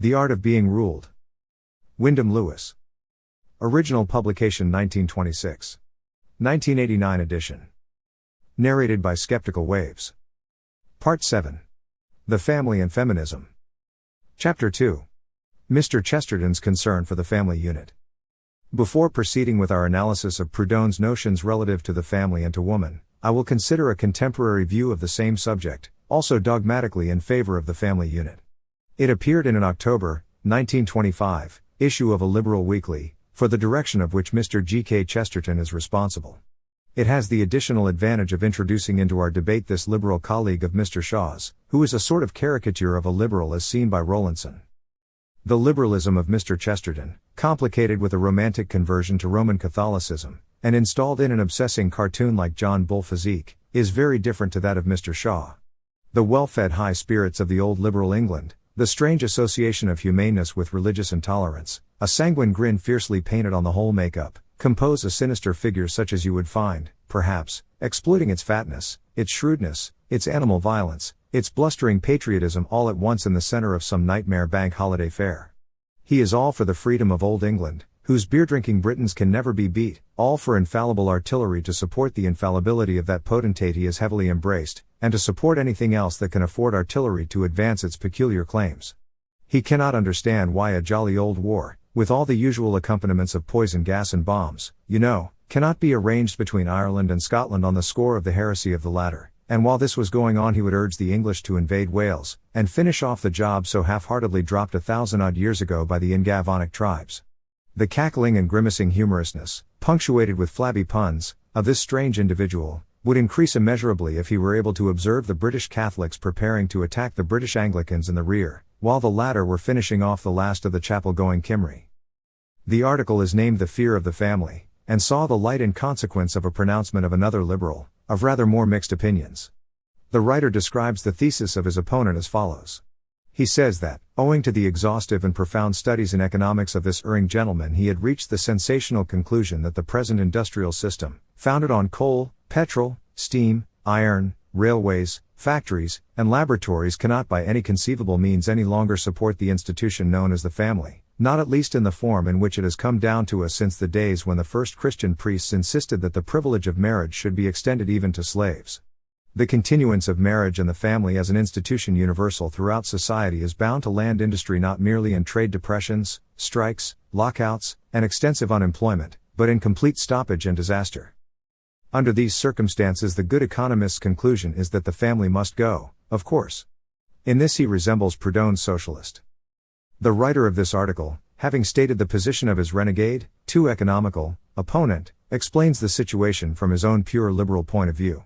The Art of Being Ruled. Wyndham Lewis. Original publication 1926. 1989 edition. Narrated by Skeptical Waves. Part 7. The Family and Feminism. Chapter 2. Mr. Chesterton's Concern for the Family Unit. Before proceeding with our analysis of Proudhon's notions relative to the family and to woman, I will consider a contemporary view of the same subject, also dogmatically in favor of the family unit. It appeared in an October, 1925, issue of a liberal weekly, for the direction of which Mr. G.K. Chesterton is responsible. It has the additional advantage of introducing into our debate this liberal colleague of Mr. Shaw's, who is a sort of caricature of a liberal as seen by Rowlandson. The liberalism of Mr. Chesterton, complicated with a romantic conversion to Roman Catholicism, and installed in an obsessing cartoon like John Bull physique, is very different to that of Mr. Shaw. The well-fed high spirits of the old liberal England, the strange association of humaneness with religious intolerance, a sanguine grin fiercely painted on the whole make-up, compose a sinister figure such as you would find, perhaps, exploiting its fatness, its shrewdness, its animal violence, its blustering patriotism all at once in the center of some nightmare bank holiday fair. He is all for the freedom of old England, whose beer-drinking Britons can never be beat, all for infallible artillery to support the infallibility of that potentate he has heavily embraced, and to support anything else that can afford artillery to advance its peculiar claims. He cannot understand why a jolly old war, with all the usual accompaniments of poison gas and bombs, cannot be arranged between Ireland and Scotland on the score of the heresy of the latter, and while this was going on he would urge the English to invade Wales, and finish off the job so half-heartedly dropped 1,000-odd years ago by the Ingavonic tribes. The cackling and grimacing humorousness, punctuated with flabby puns, of this strange individual, would increase immeasurably if he were able to observe the British Catholics preparing to attack the British Anglicans in the rear, while the latter were finishing off the last of the chapel-going Cymry. The article is named The Fear of the Family, and saw the light in consequence of a pronouncement of another liberal, of rather more mixed opinions. The writer describes the thesis of his opponent as follows. He says that, owing to the exhaustive and profound studies in economics of this erring gentleman, he had reached the sensational conclusion that the present industrial system, founded on coal, petrol, steam, iron, railways, factories, and laboratories cannot by any conceivable means any longer support the institution known as the family, not at least in the form in which it has come down to us since the days when the first Christian priests insisted that the privilege of marriage should be extended even to slaves. The continuance of marriage and the family as an institution universal throughout society is bound to land industry not merely in trade depressions, strikes, lockouts, and extensive unemployment, but in complete stoppage and disaster. Under these circumstances the good economist's conclusion is that the family must go, of course. In this he resembles Proudhon's socialist. The writer of this article, having stated the position of his renegade, too economical, opponent, explains the situation from his own pure liberal point of view.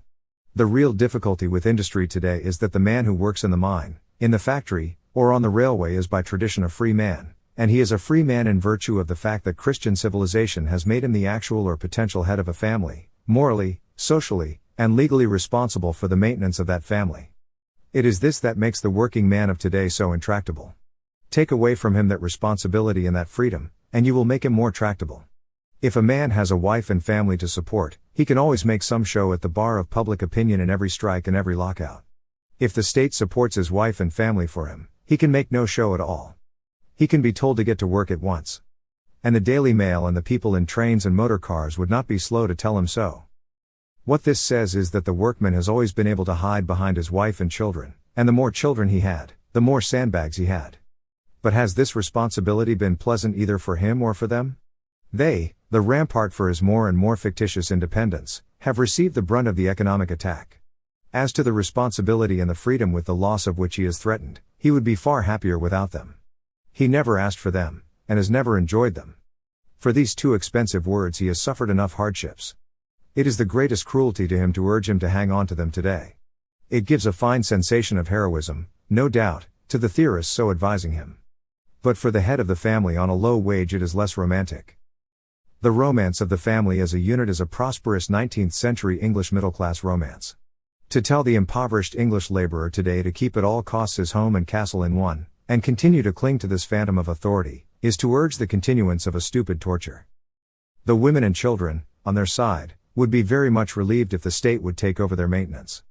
The real difficulty with industry today is that the man who works in the mine, in the factory, or on the railway is by tradition a free man, and he is a free man in virtue of the fact that Christian civilization has made him the actual or potential head of a family, morally, socially, and legally responsible for the maintenance of that family. It is this that makes the working man of today so intractable. Take away from him that responsibility and that freedom, and you will make him more tractable. If a man has a wife and family to support, he can always make some show at the bar of public opinion in every strike and every lockout. If the state supports his wife and family for him, he can make no show at all. He can be told to get to work at once. And the Daily Mail and the people in trains and motor cars would not be slow to tell him so. What this says is that the workman has always been able to hide behind his wife and children, and the more children he had, the more sandbags he had. But has this responsibility been pleasant either for him or for them? They, the rampart for his more and more fictitious independence, have received the brunt of the economic attack. As to the responsibility and the freedom with the loss of which he is threatened, he would be far happier without them. He never asked for them, and has never enjoyed them. For these too expensive words he has suffered enough hardships. It is the greatest cruelty to him to urge him to hang on to them today. It gives a fine sensation of heroism, no doubt, to the theorists so advising him. But for the head of the family on a low wage it is less romantic. The romance of the family as a unit is a prosperous 19th century English middle-class romance. To tell the impoverished English laborer today to keep at all costs his home and castle in one, and continue to cling to this phantom of authority, is to urge the continuance of a stupid torture. The women and children, on their side, would be very much relieved if the state would take over their maintenance.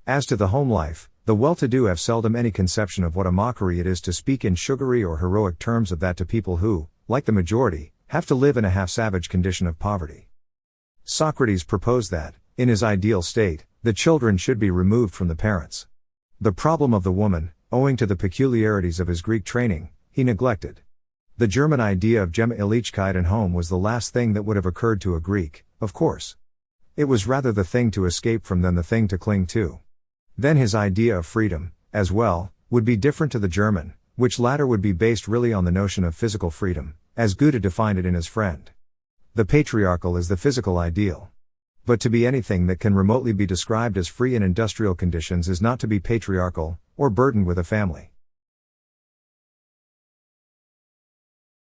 As to the home life, The well-to-do have seldom any conception of what a mockery it is to speak in sugary or heroic terms of that to people who, like the majority, have to live in a half-savage condition of poverty. Socrates proposed that, in his ideal state, the children should be removed from the parents. The problem of the woman, owing to the peculiarities of his Greek training, he neglected. The German idea of Gemeinlichkeit and home was the last thing that would have occurred to a Greek, of course. It was rather the thing to escape from than the thing to cling to. Then his idea of freedom, as well, would be different to the German, which latter would be based really on the notion of physical freedom, as Goethe defined it in his Friend. The patriarchal is the physical ideal. But to be anything that can remotely be described as free in industrial conditions is not to be patriarchal, or burdened with a family.